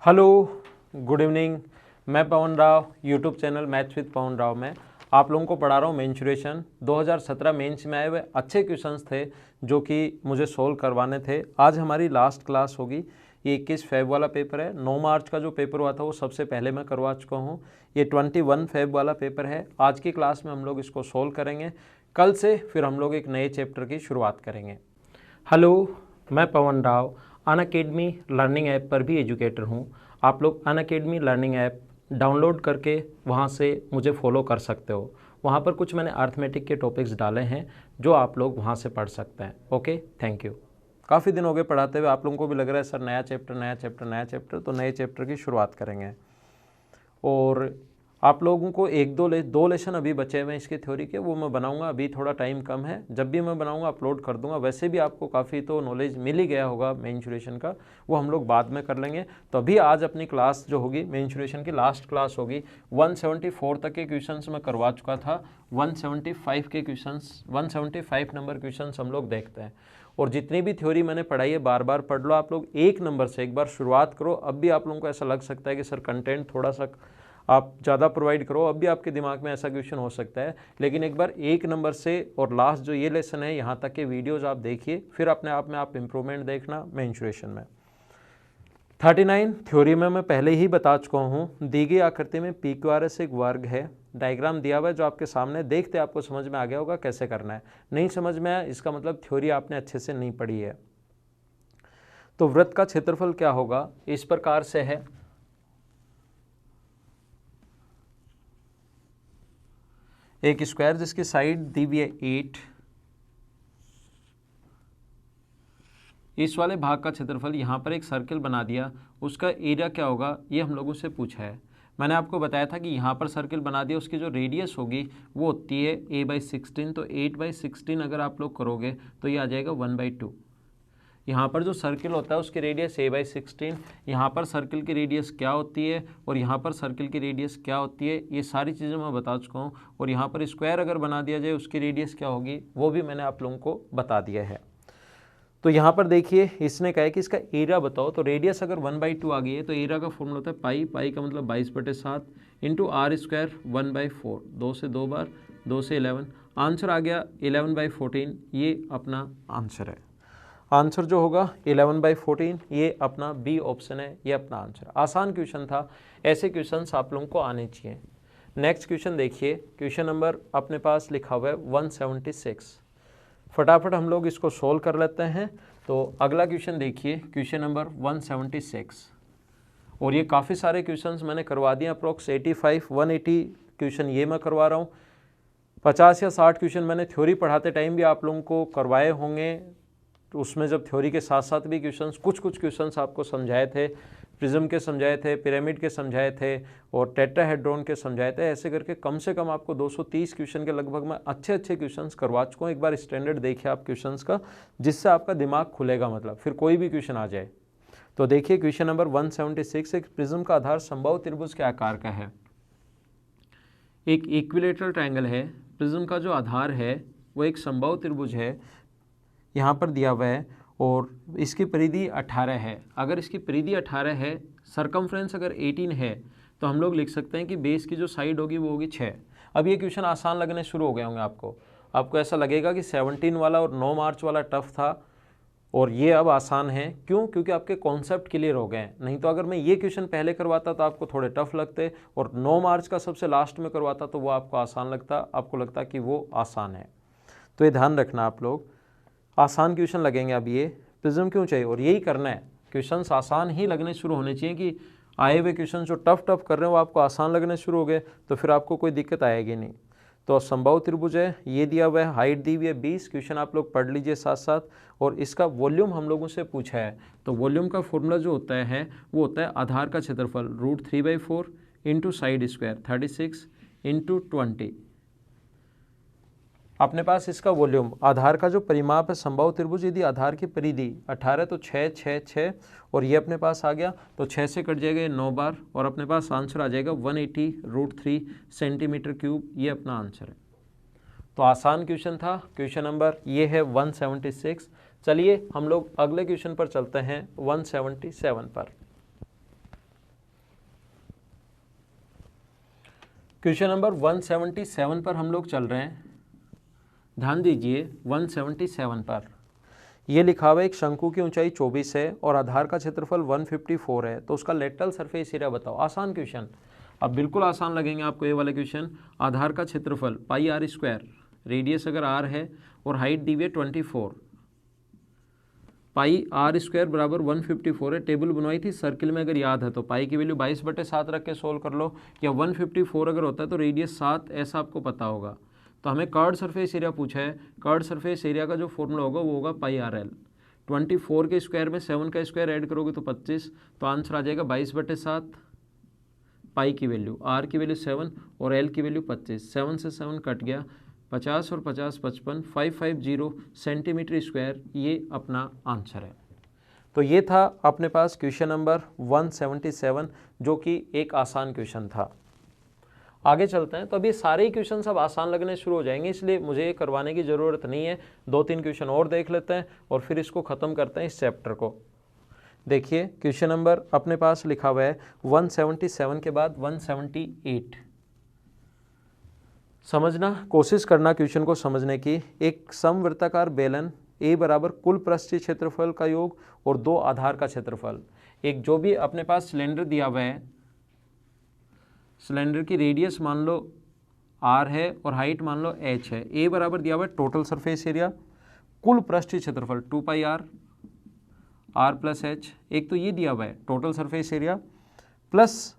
Hello, good evening. मैं Pawan Rao, YouTube channel maths with Pawan Rao में आप लोगों को पढ़ा रहा हूँ मेंसुरेशन। 2017 मेंस में आए हुए अच्छे क्वेश्चंस थे जो कि मुझे सोल्व करवाने थे। आज हमारी लास्ट क्लास होगी। ये 21 फेब वाला पेपर है। 9 मार्च का जो पेपर हुआ था वो सबसे पहले मैं करवा चुका हूँ। ये 21 फेब वाला पेपर है। आज की क्लास में हम लोग इसको सोल्व करेंगे। कल से फिर हम लोग एक नए चैप्टर की शुरुआत करेंगे। हेलो, मैं Pawan Rao Unacademy learning app पर भी एजुकेटर हूँ। आप लोग अनअकैडमी लर्निंग ऐप डाउनलोड करके वहाँ से मुझे फॉलो कर सकते हो। वहाँ पर कुछ मैंने अर्थमेटिक के टॉपिक्स डाले हैं जो आप लोग वहाँ से पढ़ सकते हैं। Okay, thank you. काफ़ी दिन हो गए पढ़ाते हुए, आप लोगों को भी लग रहा है सर नया चैप्टर नया चैप्टर नया चैप्टर, तो नए चैप्टर की शुरुआत करेंगे। और आप लोगों को दो लेसन अभी बचे हुए हैं इसके थ्योरी के, वो मैं बनाऊंगा। अभी थोड़ा टाइम कम है, जब भी मैं बनाऊंगा अपलोड कर दूंगा। वैसे भी आपको काफ़ी तो नॉलेज मिल ही गया होगा मेंसुरेशन का, वो हम लोग बाद में कर लेंगे। तो अभी आज अपनी क्लास जो होगी मेंसुरेशन की लास्ट क्लास होगी। 174 तक के क्वेश्चंस मैं करवा चुका था। 175 के क्वेश्चंस 175 नंबर क्वेश्चंस हम लोग देखते हैं। और जितनी भी थ्योरी मैंने पढ़ाई है बार बार पढ़ लो। आप लोग एक नंबर से एक बार शुरुआत करो। अब भी आप लोगों को ऐसा लग सकता है कि सर कंटेंट थोड़ा सा आप ज़्यादा प्रोवाइड करो, अब भी आपके दिमाग में ऐसा क्वेश्चन हो सकता है। लेकिन एक बार एक नंबर से और लास्ट जो ये लेसन है यहाँ तक के वीडियोज़ आप देखिए, फिर अपने आप में आप इम्प्रूवमेंट देखना मेंसुरेशन में। 39 थ्योरी में मैं पहले ही बता चुका हूँ। दी गई आकृति में पी क्यू आर एस एक वर्ग है। डायग्राम दिया हुआ है जो आपके सामने, देखते आपको समझ में आ गया होगा कैसे करना है। नहीं समझ में आया इसका मतलब थ्योरी आपने अच्छे से नहीं पढ़ी है। तो वृत्त का क्षेत्रफल क्या होगा, इस प्रकार से है। एक स्क्वायर जिसकी साइड दी हुई है 8, इस वाले भाग का क्षेत्रफल, यहाँ पर एक सर्कल बना दिया, उसका एरिया क्या होगा ये हम लोगों से पूछा है। मैंने आपको बताया था कि यहाँ पर सर्कल बना दिया, उसकी जो रेडियस होगी वो होती है a/16। तो 8/16 अगर आप लोग करोगे तो ये आ जाएगा 1/2। यहाँ पर जो सर्कल होता है उसकी रेडियस a/16, यहाँ पर सर्कल की रेडियस क्या होती है और यहाँ पर सर्कल की रेडियस क्या होती है, ये सारी चीज़ें मैं बता चुका हूँ। और यहाँ पर स्क्वायर अगर बना दिया जाए उसकी रेडियस क्या होगी वो भी मैंने आप लोगों को बता दिया है। तो यहाँ पर देखिए इसने कहा है कि इसका एरिया बताओ। तो रेडियस अगर 1/2 आ गई है तो एरिया का फॉर्मूला होता है पाई। पाई का मतलब 22/7 इंटू आर स्क्वायर 1/4। 2 से 2 बार, 2 से 11, आंसर आ गया 11/14। ये अपना आंसर है। आंसर जो होगा 11/14, ये अपना बी ऑप्शन है, ये अपना आंसर। आसान क्वेश्चन था, ऐसे क्वेश्चंस आप लोगों को आने चाहिए। नेक्स्ट क्वेश्चन देखिए, क्वेश्चन नंबर अपने पास लिखा हुआ है 176। फटाफट हम लोग इसको सोल्व कर लेते हैं। तो अगला क्वेश्चन देखिए, क्वेश्चन नंबर 176। और ये काफ़ी सारे क्वेश्चंस मैंने करवा दिए, अप्रोक्स 85 180 क्वेश्चन ये मैं करवा रहा हूँ। 50 या 60 क्वेश्चन मैंने थ्योरी पढ़ाते टाइम भी आप लोगों को करवाए होंगे। तो उसमें जब थ्योरी के साथ साथ भी क्वेश्चंस कुछ क्वेश्चंस आपको समझाए थे, प्रिज्म के समझाए थे, पिरामिड के समझाए थे और टेट्राहेड्रॉन के समझाए थे। ऐसे करके कम से कम आपको 230 क्वेश्चन के लगभग मैं अच्छे क्वेश्चंस करवा चुका हूँ। एक बार स्टैंडर्ड देखिए आप क्वेश्चंस का, जिससे आपका दिमाग खुलेगा, मतलब फिर कोई भी क्वेश्चन आ जाए। तो देखिए क्वेश्चन नंबर 176, एक प्रिज्म का आधार समबाहु त्रिभुज के आकार का है। एक इक्विलेटरल ट्रायंगल है, प्रिज्म का जो आधार है वो एक समबाहु त्रिभुज है, यहाँ पर दिया हुआ है, और इसकी परिधि 18 है। अगर इसकी परिधि 18 है, सरकमफ्रेंस अगर 18 है, तो हम लोग लिख सकते हैं कि बेस की जो साइड होगी वो होगी 6। अब ये क्वेश्चन आसान लगने शुरू हो गए होंगे आपको ऐसा लगेगा कि 17 वाला और 9 मार्च वाला टफ था और ये अब आसान है। क्यों? क्योंकि आपके कॉन्सेप्ट क्लियर हो गए हैं। नहीं तो अगर मैं ये क्वेश्चन पहले करवाता तो आपको थोड़े टफ लगते, और 9 मार्च का सबसे लास्ट में करवाता तो वो आपको आसान लगता, आपको लगता कि वो आसान है। तो ये ध्यान रखना आप लोग, आसान क्वेश्चन लगेंगे। अब ये प्रिज्म क्यों चाहिए, और यही करना है, क्वेश्चंस आसान ही लगने शुरू होने चाहिए कि आए हुए क्वेश्चन जो टफ कर रहे हो वो आपको आसान लगने शुरू हो गए तो फिर आपको कोई दिक्कत आएगी नहीं। तो समबाहु त्रिभुज है, ये दिया हुआ है, हाइट दी हुई है 20। क्वेश्चन आप लोग पढ़ लीजिए साथ साथ। और इसका वॉल्यूम हम लोगों से पूछा है, तो वॉल्यूम का फॉर्मूला जो होता है वो होता है आधार का क्षेत्रफल √3/4 इंटू साइड स्क्वायर 36 इंटू 20। अपने पास इसका वॉल्यूम, आधार का जो परिमाप है समबाहु त्रिभुज, यदि आधार की परिधि 18 तो 6 6 6, और ये अपने पास आ गया तो 6 से कट जाएगा 9 बार, और अपने पास आंसर आ जाएगा 180√3 सेंटीमीटर क्यूब। ये अपना आंसर है। तो आसान क्वेश्चन था। क्वेश्चन नंबर ये है 176। चलिए हम लोग अगले क्वेश्चन पर चलते हैं 177 पर। क्वेश्चन नंबर 177 पर हम लोग चल रहे हैं। ध्यान दीजिए 177 पर ये लिखा हुआ है एक शंकु की ऊंचाई 24 है और आधार का क्षेत्रफल 154 है, तो उसका लेटरल सरफेस एरिया बताओ। आसान क्वेश्चन, अब बिल्कुल आसान लगेंगे आपको ये वाले क्वेश्चन। आधार का क्षेत्रफल पाई आर स्क्वायर, रेडियस अगर आर है और हाइट दी हुई है 24, पाई आर स्क्वायर बराबर 154 है। टेबल बनवाई थी सर्किल में, अगर याद है तो पाई की वैल्यू 22/7 रख के सोल्व कर लो, या 154 अगर होता है तो रेडियस 7, ऐसा आपको पता होगा। तो हमें कर्व्ड सरफेस एरिया पूछा है। कर्व्ड सरफेस एरिया का जो फॉर्मूला होगा वो होगा पाई आर एल। 24 के स्क्वायर में 7 का स्क्वायर ऐड करोगे तो 25, तो आंसर आ जाएगा 22/7। पाई की वैल्यू, आर की वैल्यू 7 और एल की वैल्यू 25, 7 से 7 कट गया, 50 और 50 55, 550 सेंटीमीटर स्क्वायर, ये अपना आंसर है। तो ये था अपने पास क्वेश्चन नंबर 177, जो कि एक आसान क्वेश्चन था। आगे चलते हैं। तो अब ये सारे ही क्वेश्चन सब आसान लगने शुरू हो जाएंगे, इसलिए मुझे ये करवाने की ज़रूरत नहीं है। 2-3 क्वेश्चन और देख लेते हैं और फिर इसको ख़त्म करते हैं इस चैप्टर को। देखिए क्वेश्चन नंबर अपने पास लिखा हुआ है 177 के बाद 178। समझना, कोशिश करना क्वेश्चन को समझने की। एक समवृत्ताकार बेलन ए बराबर कुल पृष्ठीय क्षेत्रफल का योग और 2 आधार का क्षेत्रफल। एक जो भी अपने पास सिलेंडर दिया हुआ है, सिलेंडर की रेडियस मान लो r है और हाइट मान लो h है। a बराबर दिया हुआ है टोटल सरफेस एरिया, कुल पृष्ठीय क्षेत्रफल 2 पाई r प्लस h। एक तो ये दिया हुआ है टोटल सरफेस एरिया प्लस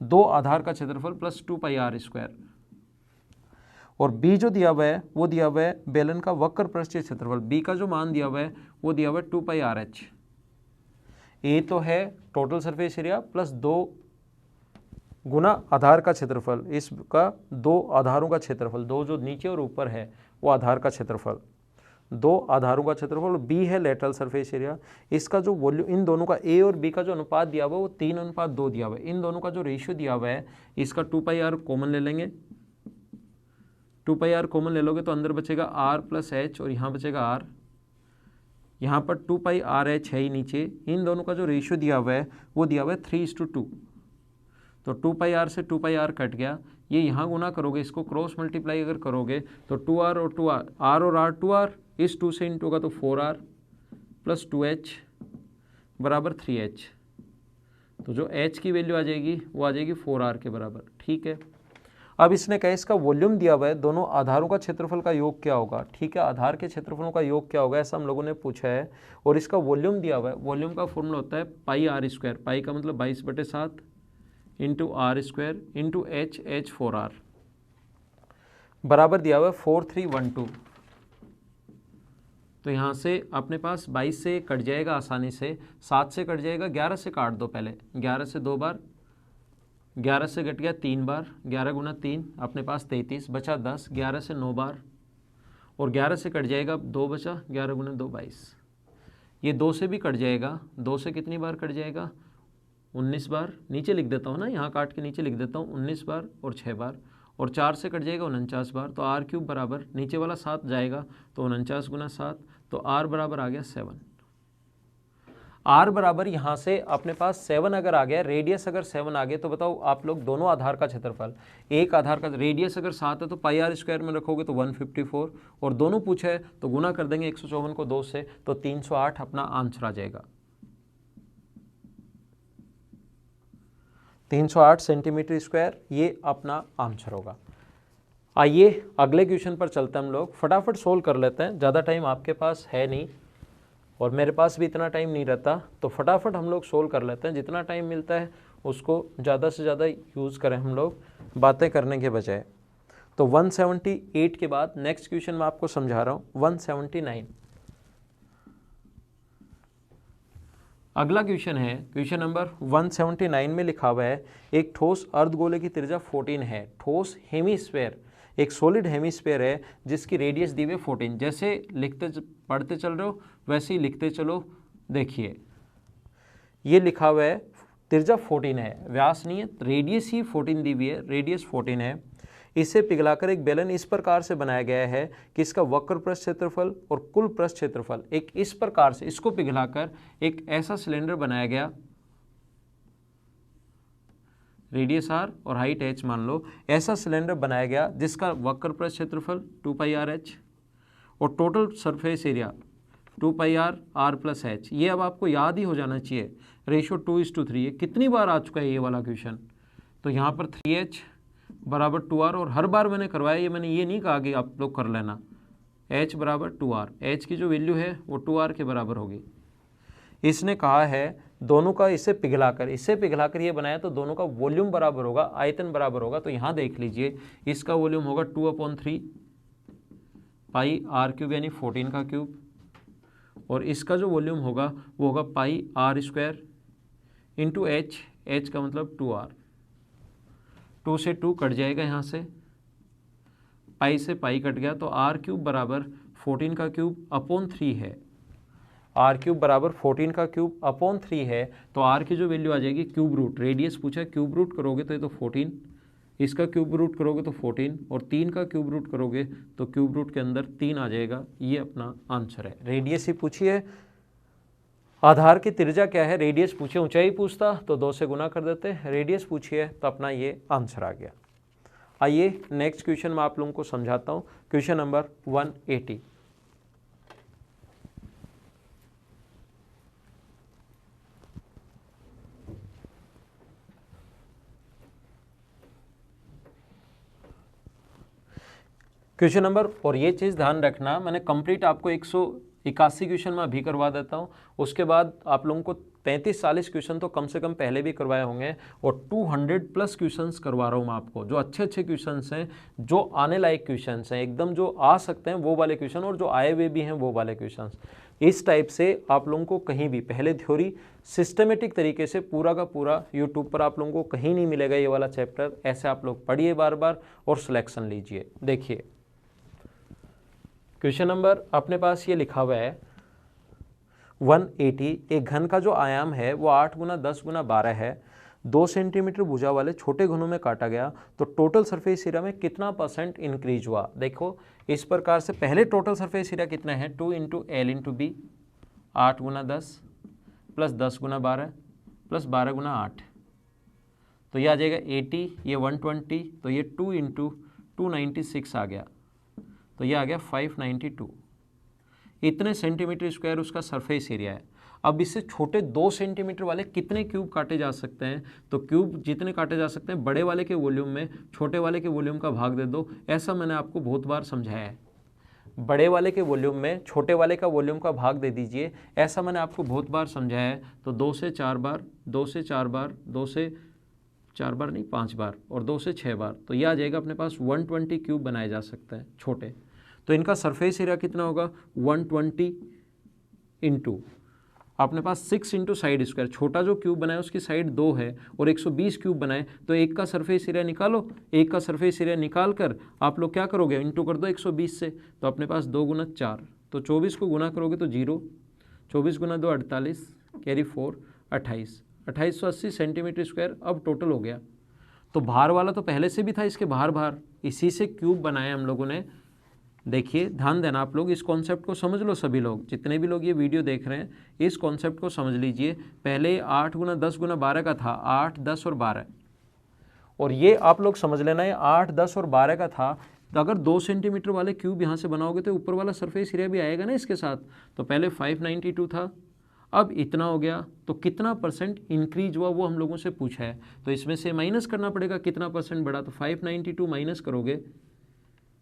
2 आधार का क्षेत्रफल प्लस 2 पाई r स्क्वायर, और b जो दिया हुआ है वो दिया हुआ है बेलन का वक्र पृष्ठीय क्षेत्रफल। b का जो मान दिया हुआ है वो दिया हुआ है 2 पाई r h। a तो है टोटल सरफेस एरिया प्लस 2 गुना आधार का क्षेत्रफल, इसका 2 आधारों का क्षेत्रफल, 2 जो नीचे और ऊपर है वो आधार का क्षेत्रफल, 2 आधारों का क्षेत्रफल, b है लेटरल सरफेस एरिया। इसका जो वॉल्यूम, इन दोनों का a और b का जो अनुपात दिया हुआ है वो 3:2 दिया हुआ है। इन दोनों का जो रेशियो दिया हुआ है, इसका 2 पाई r कॉमन ले लेंगे। 2 पाई r कॉमन ले लोगे तो अंदर बचेगा r प्लस h और यहाँ बचेगा r। यहाँ पर 2 पाई r h है ही नीचे। इन दोनों का जो रेशियो दिया हुआ है वो दिया हुआ है 3:2। तो 2 पाई r से 2 पाई r कट गया, ये यहाँ गुना करोगे, इसको क्रॉस मल्टीप्लाई अगर करोगे तो 2r और 2r, r और r 2r, इस 2 से इंटू होगा तो 4r प्लस 2h बराबर 3h। तो जो h की वैल्यू आ जाएगी वो आ जाएगी 4r के बराबर। ठीक है, अब इसने कहा इसका वॉल्यूम दिया हुआ है, दोनों आधारों का क्षेत्रफल का योग क्या होगा। ठीक है, आधार के क्षेत्रफलों का योग क्या होगा ऐसा हम लोगों ने पूछा है, और इसका वॉल्यूम दिया हुआ है। वॉल्यूम का फॉर्मूला होता है पाई r स्क्वायर, पाई का मतलब 22/7 into R square into h 4r बराबर दिया हुआ है 4312। तो यहाँ से अपने पास 22 से कट जाएगा आसानी से, 7 से कट जाएगा, 11 से काट दो पहले, 11 से 2 बार, 11 से कट गया 3 बार, 11 गुना 3 अपने पास 33 बचा 10, 11 से 9 बार, और 11 से कट जाएगा 2 बचा, 11 गुना 2 22। ये 2 से भी कट जाएगा, 2 से कितनी बार कट जाएगा 19 बार, नीचे लिख देता हूँ ना, यहाँ काट के नीचे लिख देता हूँ 19 बार और 6 बार, और 4 से कट जाएगा 49 बार। तो r क्यूब बराबर नीचे वाला 7 जाएगा तो 49 गुना 7, तो r बराबर आ गया 7। r बराबर यहाँ से अपने पास 7 अगर आ गया, रेडियस अगर 7 आ गया, तो बताओ आप लोग दोनों आधार का क्षेत्रफल, एक आधार का रेडियस अगर 7 है तो पाई r स्क्वायर में रखोगे तो 154, और दोनों पूछे है तो गुना कर देंगे 154 को 2 से, तो 308 अपना आंसर आ जाएगा। 308 सेंटीमीटर स्क्वायर ये अपना आंसर होगा। आइए अगले क्वेश्चन पर चलते हैं हम लोग, फटाफट सोल्व कर लेते हैं, ज़्यादा टाइम आपके पास है नहीं और मेरे पास भी इतना टाइम नहीं रहता, तो फटाफट हम लोग सोल्व कर लेते हैं। जितना टाइम मिलता है उसको ज़्यादा से ज़्यादा यूज़ करें हम लोग, बातें करने के बजाय। तो 178 के बाद नेक्स्ट क्वेश्चन मैं आपको समझा रहा हूँ 179। अगला क्वेश्चन है क्वेश्चन नंबर 179 में लिखा हुआ है एक ठोस अर्धगोले की त्रिज्या 14 है। ठोस हेमीस्फेयर, एक सॉलिड हेमीस्फेयर है जिसकी रेडियस दी हुई 14। जैसे लिखते पढ़ते चल रहे हो वैसे ही लिखते चलो। देखिए ये लिखा हुआ है त्रिज्या 14 है, व्यास नहीं है, रेडियस ही 14 दी हुई है, रेडियस 14 है। इसे पिघलाकर एक बेलन इस प्रकार से बनाया गया है कि इसका वक्र पृष्ठ क्षेत्रफल और कुल पृष्ठ क्षेत्रफल एक इस प्रकार से, इसको पिघलाकर एक ऐसा सिलेंडर बनाया गया रेडियस r और हाइट h मान लो, ऐसा सिलेंडर बनाया गया जिसका वक्र पृष्ठ क्षेत्रफल 2πr(h) और total surface area 2πr r+h। ये अब आपको याद ही हो जाना चाहिए, रेशो 2:3। ये कितनी बार आ चुका है ये वाला क्वेश्चन। तो यहाँ पर 3h बराबर 2r, और हर बार मैंने करवाया, ये मैंने ये नहीं कहा कि आप लोग कर लेना। h बराबर 2r, h की जो वैल्यू है वो 2r के बराबर होगी। इसने कहा है दोनों का इसे पिघलाकर ये बनाया, तो दोनों का वॉल्यूम बराबर होगा, आयतन बराबर होगा। तो यहाँ देख लीजिए, इसका वॉल्यूम होगा 2/3 पाई r³ यानी 14 का क्यूब, और इसका जो वॉल्यूम होगा वो होगा पाई r² इंटू h का मतलब 2r। 2 से 2 कट जाएगा, यहाँ से पाई से पाई कट गया, तो r³ बराबर 14 का क्यूब अपॉन 3 है। r³ बराबर 14 का क्यूब अपॉन 3 है, तो r की जो वैल्यू आ जाएगी क्यूब रूट, रेडियस पूछा है, क्यूब रूट करोगे तो ये तो 14, इसका क्यूब रूट करोगे तो 14, और 3 का क्यूब रूट करोगे तो क्यूब रूट के अंदर 3 आ जाएगा। ये अपना आंसर है। रेडियस ही पूछी है, आधार की त्रिज्या क्या है, रेडियस पूछे, ऊंचाई पूछता तो 2 से गुना कर देते, रेडियस पूछी है तो अपना ये आंसर आ गया। आइए नेक्स्ट क्वेश्चन मैं आप लोगों को समझाता हूँ। Question number 180। क्वेश्चन नंबर, और ये चीज़ ध्यान रखना, मैंने कंप्लीट आपको 181 क्वेश्चन में अभी करवा देता हूँ, उसके बाद आप लोगों को 33-40 क्वेश्चन तो कम से कम पहले भी करवाए होंगे, और 200+ क्वेश्चंस करवा रहा हूँ मैं आपको, जो अच्छे क्वेश्चंस हैं, जो आने लायक क्वेश्चंस हैं, एकदम जो आ सकते हैं वो वाले क्वेश्चन, और जो आए हुए भी हैं वो वाले क्वेश्चंस। इस टाइप से आप लोगों को कहीं भी पहले थ्योरी सिस्टमेटिक तरीके से पूरा का पूरा यूट्यूब पर आप लोगों को कहीं नहीं मिलेगा ये वाला चैप्टर। ऐसे आप लोग पढ़िए बार बार और सिलेक्शन लीजिए। देखिए क्वेश्चन नंबर अपने पास ये लिखा हुआ है 180। एक घन का जो आयाम है वो 8 × 10 × 12 है, 2 सेंटीमीटर भुजा वाले छोटे घनों में काटा गया, तो टोटल सरफेस एरिया में कितना % इंक्रीज हुआ। देखो इस प्रकार से, पहले टोटल सरफेस एरिया कितना है, 2 × L × B, 8 × 10 प्लस 10 × 12 प्लस 12 × 8, तो ये आ जाएगा 80, ये 120, तो ये 2 × 296 आ गया, तो ये आ गया 592। इतने सेंटीमीटर स्क्वायर उसका सरफेस एरिया है। अब इससे छोटे 2 सेंटीमीटर वाले कितने क्यूब काटे जा सकते हैं, तो क्यूब जितने काटे जा सकते हैं बड़े वाले के वॉल्यूम में छोटे वाले के वॉल्यूम का भाग दे दो। ऐसा मैंने आपको बहुत बार समझाया है, बड़े वाले के वॉल्यूम में छोटे वाले का वॉल्यूम का भाग दे दीजिए, ऐसा मैंने आपको बहुत बार समझाया है। तो 2 से 4 बार, 2 से 4 बार, 2 से 4 बार नहीं 5 बार, और 2 से 6 बार, तो यह आ जाएगा अपने पास 120 क्यूब बनाए जा सकते हैं छोटे। तो इनका सरफेस एरिया कितना होगा, 120 इंटू अपने पास 6 इंटू साइड स्क्वायर, छोटा जो क्यूब बनाए उसकी साइड 2 है, और 120 क्यूब बनाए, तो एक का सरफेस एरिया निकालो। एक का सरफेस एरिया निकाल कर आप लोग क्या करोगे, इंटू कर दो 120 से, तो अपने पास 2 × 4, तो 24 को गुना करोगे तो 0, 24 × 2 48, कैरी 4 28, 2880 सेंटीमीटर स्क्वायर अब टोटल हो गया। तो बाहर वाला तो पहले से भी था, इसके बाहर इसी से क्यूब बनाए हम लोगों ने। देखिए ध्यान देना आप लोग, इस कॉन्सेप्ट को समझ लो, सभी लोग जितने भी लोग ये वीडियो देख रहे हैं इस कॉन्सेप्ट को समझ लीजिए। पहले 8 × 10 × 12 का था, 8, 10 और 12, और ये आप लोग समझ लेना है 8, 10 और 12 का था। तो अगर 2 सेंटीमीटर वाले क्यूब यहाँ से बनाओगे तो ऊपर वाला सरफेस एरिया भी आएगा ना इसके साथ। तो पहले 592 था, अब इतना हो गया, तो कितना % इंक्रीज हुआ वो हम लोगों से पूछा है। तो इसमें से माइनस करना पड़ेगा, कितना % बढ़ा, तो 592 माइनस करोगे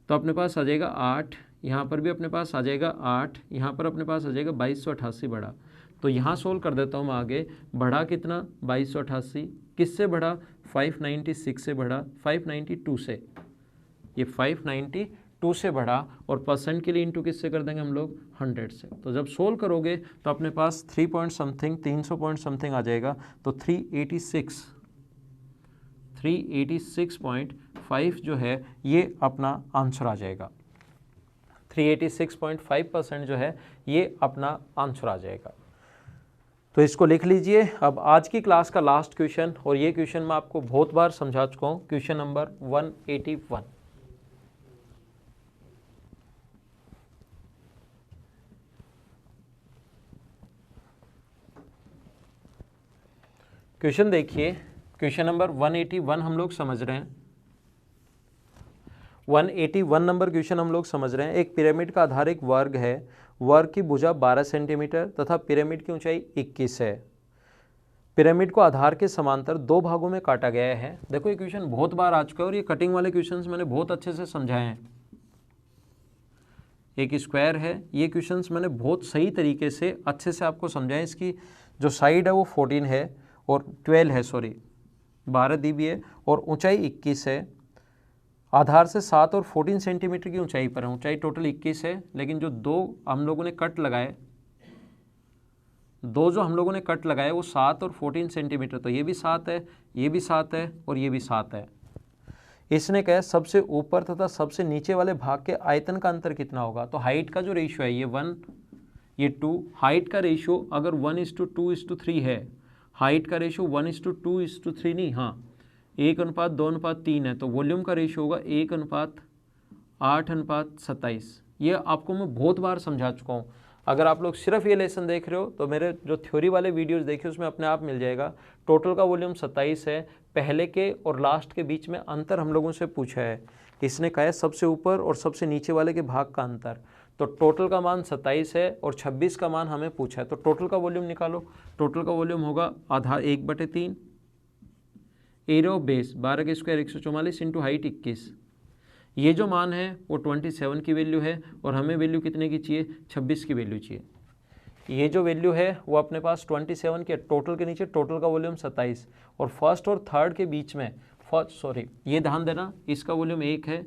तो अपने पास आ जाएगा 8, यहाँ पर भी अपने पास आ जाएगा 8, यहाँ पर अपने पास आ जाएगा 2288 बढ़ा। तो यहाँ सोल्व कर देता हूँ मैं आगे, बढ़ा कितना 2288, किससे बढ़ा 596 से बढ़ा, 592 से, ये 592 से बढ़ा, और % के लिए इंटू किससे कर देंगे हम लोग 100 से। तो जब सोल्व करोगे तो अपने पास 3 पॉइंट समथिंग 300 पॉइंट समथिंग आ जाएगा, तो 386.5 जो है ये अपना आंसर आ जाएगा। 386.5% जो है ये अपना आंसर आ जाएगा। तो इसको लिख लीजिए। अब आज की क्लास का लास्ट क्वेश्चन, और ये क्वेश्चन मैं आपको बहुत बार समझा चुका हूँ, क्वेश्चन नंबर 181। क्वेश्चन देखिए, क्वेश्चन नंबर 181 हम लोग समझ रहे हैं। 181 नंबर क्वेश्चन हम लोग समझ रहे हैं। एक पिरामिड का आधार एक वर्ग है, वर्ग की भुजा 12 सेंटीमीटर तथा पिरामिड की ऊंचाई 21 है। पिरामिड को आधार के समांतर दो भागों में काटा गया है। देखो ये क्वेश्चन बहुत बार आ चुका है और ये कटिंग वाले क्वेश्चंस मैंने बहुत अच्छे से समझाए हैं। एक स्क्वायर है, ये क्वेश्चंस मैंने बहुत सही तरीके से अच्छे से आपको समझाएं। इसकी जो साइड है वो 14 है और 12 है, सॉरी 12 दी भी है और ऊंचाई 21 है। आधार से 7 और 14 सेंटीमीटर की ऊंचाई पर है, ऊंचाई टोटल 21 है। लेकिन जो दो हम लोगों ने कट लगाए, दो जो हम लोगों ने कट लगाए वो 7 और 14 सेंटीमीटर, तो ये भी 7 है, ये भी 7 है और ये भी 7 है। इसने कहा सबसे ऊपर तथा सबसे नीचे वाले भाग के आयतन का अंतर कितना होगा। तो हाइट का जो रेशियो है ये 1 ये 2, हाइट का रेशियो अगर 1:2:3 है, हाइट का रेशियो 1:2:3 नहीं, हाँ 1:2:3 है, तो वॉल्यूम का रेशियो होगा 1:8:27। ये आपको मैं बहुत बार समझा चुका हूँ। अगर आप लोग सिर्फ ये लेसन देख रहे हो तो मेरे जो थ्योरी वाले वीडियोस देखिए उसमें अपने आप मिल जाएगा। टोटल का वॉल्यूम 27 है। पहले के और लास्ट के बीच में अंतर हम लोगों से पूछा है। इसने कहा है सबसे ऊपर और सबसे नीचे वाले के भाग का अंतर, तो टोटल का मान 27 है और 26 का मान हमें पूछा है। तो टोटल का वॉल्यूम निकालो। टोटल का वॉल्यूम होगा आधार 1/3, एरिया ऑफ बेस 12 के स्क्वायर 144 इंटू हाइट 21। ये जो मान है वो 27 की वैल्यू है और हमें वैल्यू कितने की चाहिए, 26 की वैल्यू चाहिए। ये जो वैल्यू है वो अपने पास 27 की, टोटल के नीचे टोटल का वॉल्यूम 27 और फर्स्ट और थर्ड के बीच में ये ध्यान देना इसका वॉल्यूम 1 है।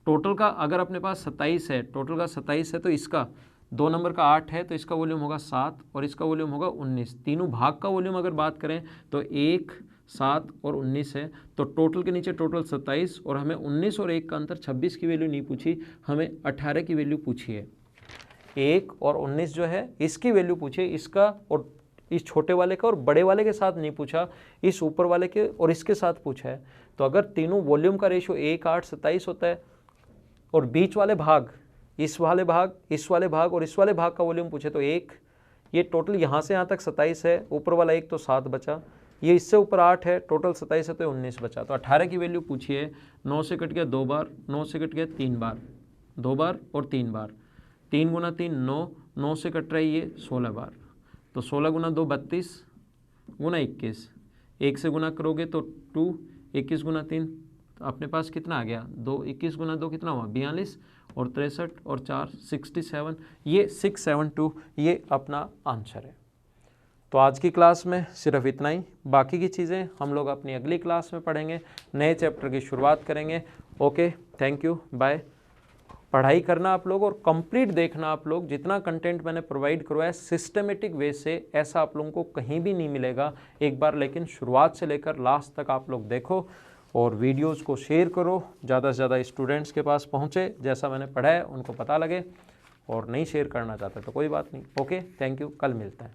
टोटल का अगर अपने पास 27 है, टोटल का 27 है तो इसका 2 नंबर का 8 है तो इसका वॉल्यूम होगा 7 और इसका वॉल्यूम होगा 19। तीनों भाग का वॉल्यूम अगर बात करें तो 1, 7 और 19 है। तो टोटल के नीचे टोटल 27 और हमें 19 और 1 का अंतर 26 की वैल्यू नहीं पूछी, हमें 18 की वैल्यू पूछी है। 1 और 19 जो है इसकी वैल्यू पूछी, इसका और इस छोटे वाले का और बड़े वाले के साथ नहीं पूछा, इस ऊपर वाले के और इसके साथ पूछा है। तो अगर तीनों वॉल्यूम का रेशियो 1, 8, 27 होता है और बीच वाले भाग, इस वाले भाग, इस वाले भाग और इस वाले भाग का वॉल्यूम पूछे तो 1, ये टोटल यहाँ से यहाँ तक 27 है, ऊपर वाला 1 तो 7 बचा, ये इससे ऊपर 8 है, टोटल 27 है तो 19 बचा। तो 18 की वैल्यू पूछी है। 9 से कट गया 2 बार, 9 से कट गया 3 बार, 2 बार और 3 बार, 3 गुना 3 9, 9 से कट रहा है ये 16 बार, तो 16 गुना 2 32 गुना 21, 1 से गुना करोगे तो 2, 21 गुना 3 तो अपने पास कितना आ गया 2, 21 गुना 2 कितना हुआ 42 और 63 और 4 67, ये 672 ये अपना आंसर है। तो आज की क्लास में सिर्फ इतना ही, बाकी की चीज़ें हम लोग अपनी अगली क्लास में पढ़ेंगे, नए चैप्टर की शुरुआत करेंगे। Okay, thank you, bye. पढ़ाई करना आप लोग और कंप्लीट देखना आप लोग, जितना कंटेंट मैंने प्रोवाइड करवाया सिस्टमेटिक वे से, ऐसा आप लोगों को कहीं भी नहीं मिलेगा एक बार, लेकिन शुरुआत से लेकर लास्ट तक आप लोग देखो और वीडियोस को शेयर करो, ज़्यादा से ज़्यादा स्टूडेंट्स के पास पहुँचे, जैसा मैंने पढ़ा है उनको पता लगे, और नहीं शेयर करना चाहते तो कोई बात नहीं। ओके, थैंक यू, कल मिलते हैं।